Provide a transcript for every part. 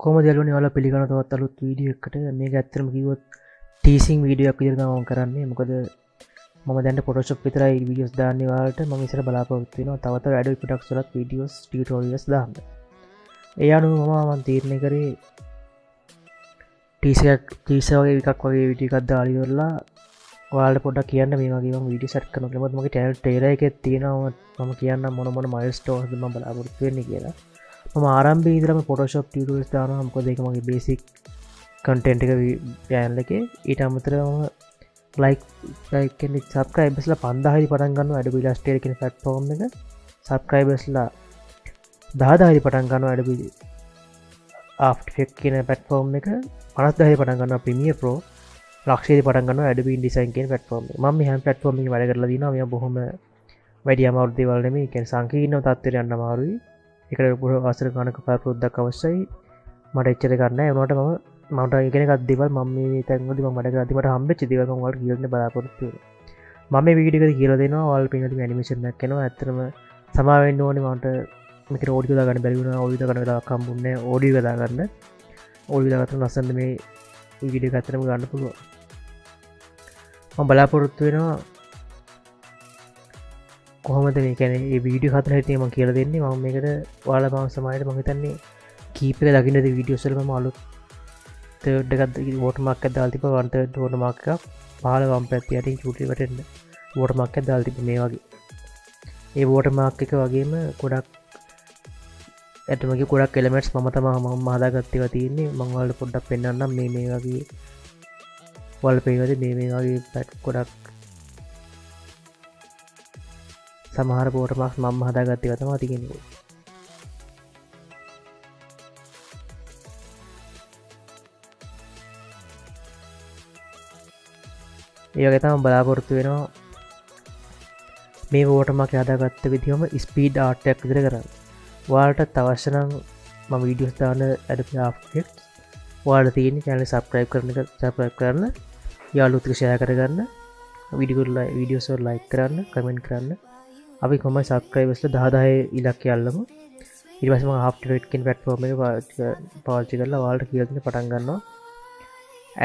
කොහොමද යාළුවනේ ඔයාලා පිළිගන්න තවත් අලුත් වීඩියෝ එකකට. මේක ඇත්තටම කිව්වොත් ටීසිං වීඩියෝ එකක් විදිහට තමයි මම කරන්නේ. මොකද මම දැන් Photoshop විතරයි වීඩියෝස් දාන්නේ ඔයාලට. මම ඉස්සර බලාපොරොත්තු වෙනවා තව තව Adobe products වලත් වීඩියෝස් ටියුටෝරියල්ස් දාන්න. ඒ අනුව මම තීරණය කරේ ටීසර් වගේ එකක් වගේ වීඩියෝ එකක් දාලා ඉවරලා ඔයාලට පොඩ්ඩක් කියන්න මේ වගේ මම වීඩියෝ සෙට් කරනවා කියලා. මොකද මගේ channel trailer එකේ තියෙනවා මම කියන්න මොන milestones මම බලාපොරොත්තු වෙන්නේ කියලා. මම ආරම්භයේ ඉඳලම Photoshop tutorials දානවා. මොකද ඒක මගේ basic content එක channel එකේ. ඊට අමතරව like and subscribers ලා 5000 යි පටන් ගන්නවා Adobe Illustrator කියන platform එක. subscribers ලා 10000 යි පටන් ගන්නවා Adobe After Effects කියන platform එක. 50000 යි පටන් ගන්නවා Premiere Pro. ලක්ෂයයි පටන් ගන්නවා Adobe InDesign කියන platform එක. මම මේ හැම platform එකකින් වැඩ කරලා දිනවා. මේවා බොහොම වැඩි අමාරු දේවල් නෙමෙයි. ඒ කියන්නේ සංකීර්ණ තත්ත්වයට යන්න අමාරුයි. ඒකට පුර වසර ගණනක ප්‍රයත්නයක් අවශ්‍යයි. මට එච්චර ගන්න නැහැ. ඒනොට මට ඉගෙන ගන්න දේවල් මම මේ තැන්වලදී මම වැඩ කරද්දී මට හම්බෙච්ච දේවල් මම ඔයාලට කියලා දෙන්න බලාපොරොත්තු වෙනවා. මම මේ වීඩියෝ එකේදී කියලා දෙනවා ඔයාලට පින්නදී ඇනිමේෂන් එකක් කරනවා. ඇත්තටම සමා වෙන්න ඕනේ මට මේකට ඔඩියෝ දාගන්න බැරි වුණා. ඔඩියෝ දාගන්න වෙලාවක් හම්බුන්නේ නැහැ. ඔඩියෝ එක දාගන්න. ඔඩියෝ දාගත්තම ලස්සන මේ වීඩියෝ එක ඇත්තටම ගන්න පුළුවන්. මම බලාපොරොත්තු වෙනවා කොහොමද මේ කියන්නේ මේ වීඩියෝ හතර හිටියේ මම කියලා දෙන්නේ. මම මේකට ඔයාලා මම සමායයට මම හිතන්නේ කීප එක දකින්නද වීඩියෝස් වල මම අලුත් තර්ඩ් එකක් වෝටර්මාක් එකක් දාලා තිබ්බා. වන් තර්ඩ් වෝටර්මාක් එකක් පහළ වම් පැත්තේ යටින් චූටි වටෙන්න වෝටර්මාක් එකක් දාලා තිබ්බා මේ වගේ. ඒ වෝටර්මාක් එක වගේම ගොඩක් ඇටමගේ ගොඩක් එලිමන්ට්ස් මම තමයි හදාගත්ත ඒවා තියෙන්නේ. මම ඔයාලට පොඩ්ඩක් පෙන්නන්නම් මේ වගේ wallpaper මේ වගේ පැට් ගොඩක් සමහර watermarks මම හදාගත්ත ඒවා තමයි තියෙන්නේ. ඒ වගේ තමයි බලාපොරොත්තු වෙනවා මේ watermark හදාගත්ත විදිහම speed art එකක් විතර කරන්න. ඔයාලට අවශ්‍ය නම් මම වීඩියෝස් දාන Adobe After Effects ඔයාලට තියෙන channel subscribe කරන්න යාළුවොත් එක්ක share කරගන්න වීඩියෝස් වල like කරන්න comment කරන්න. අපි කොහොමද subscribers ලා 10000 ඉලක්කය අල්ලමු. ඊට පස්සේ මම After Effects කියන platform එක පාවිච්චි කරලා ඔයාලට කියලා දෙන්න පටන් ගන්නවා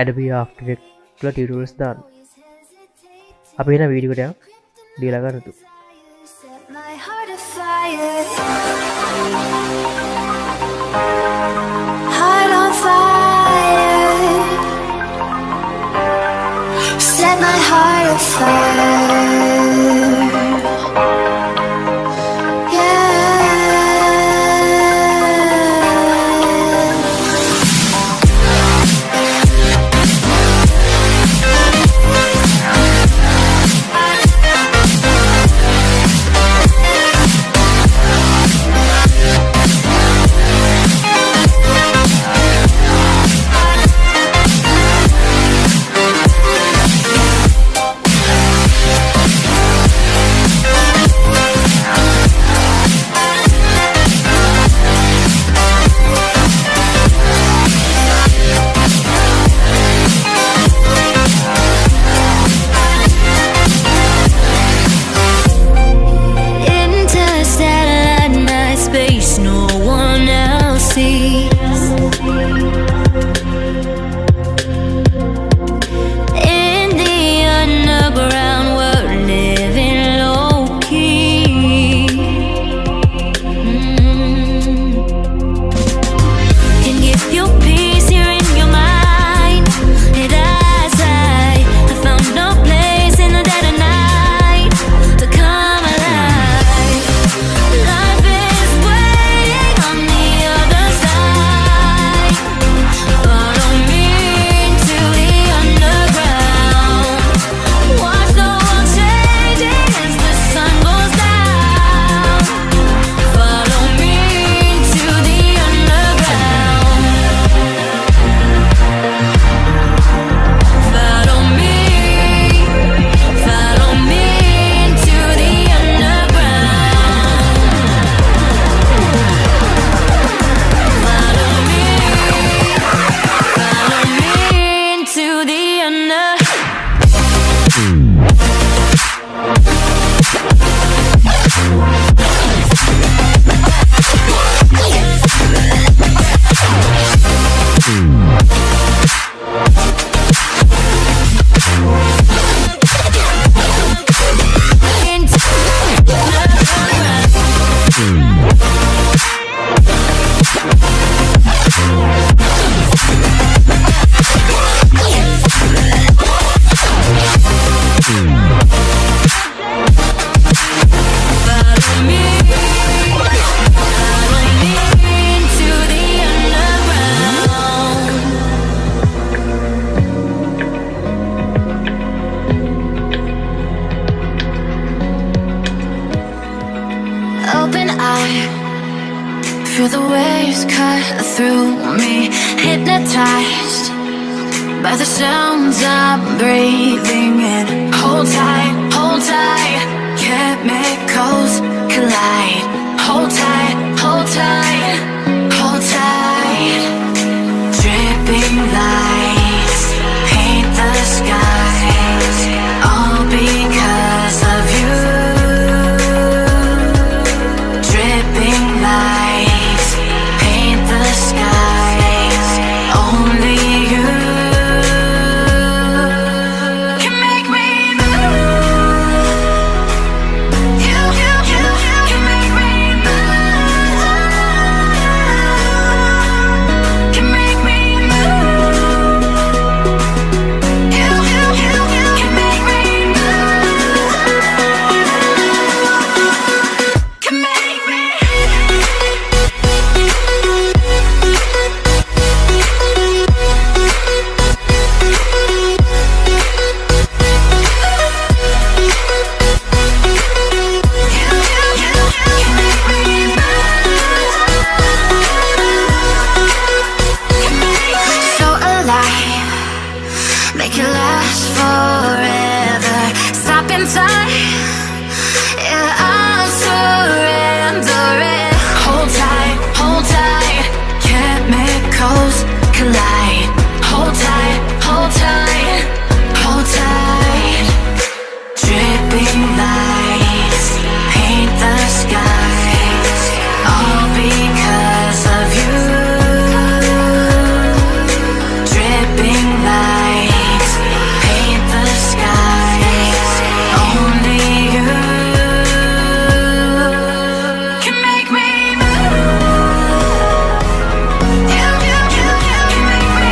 Adobe After Effects වල tutorials දාන්න. අපි එන වීඩියෝ එකක් දීලා ගන්නතු. Set my heart afire. through me, hypnotized by the sounds I'm breathing in. Hold tight, chemicals collide. Hold tight, hold tight, hold tight. Dripping lights paint the skies, all because of you. Dripping lights paint the skies, only you can make me move. You can make me move. Can make me move. You can make me move. Can make me. So alive, make it last forever. Stop in time, yeah, I'm surrendering. Hold tight, chemicals collide. Hold tight, hold tight, hold tight. Dripping lights paint the skies, all because of you. Dripping lights paint the skies, only you can make me move. You can make me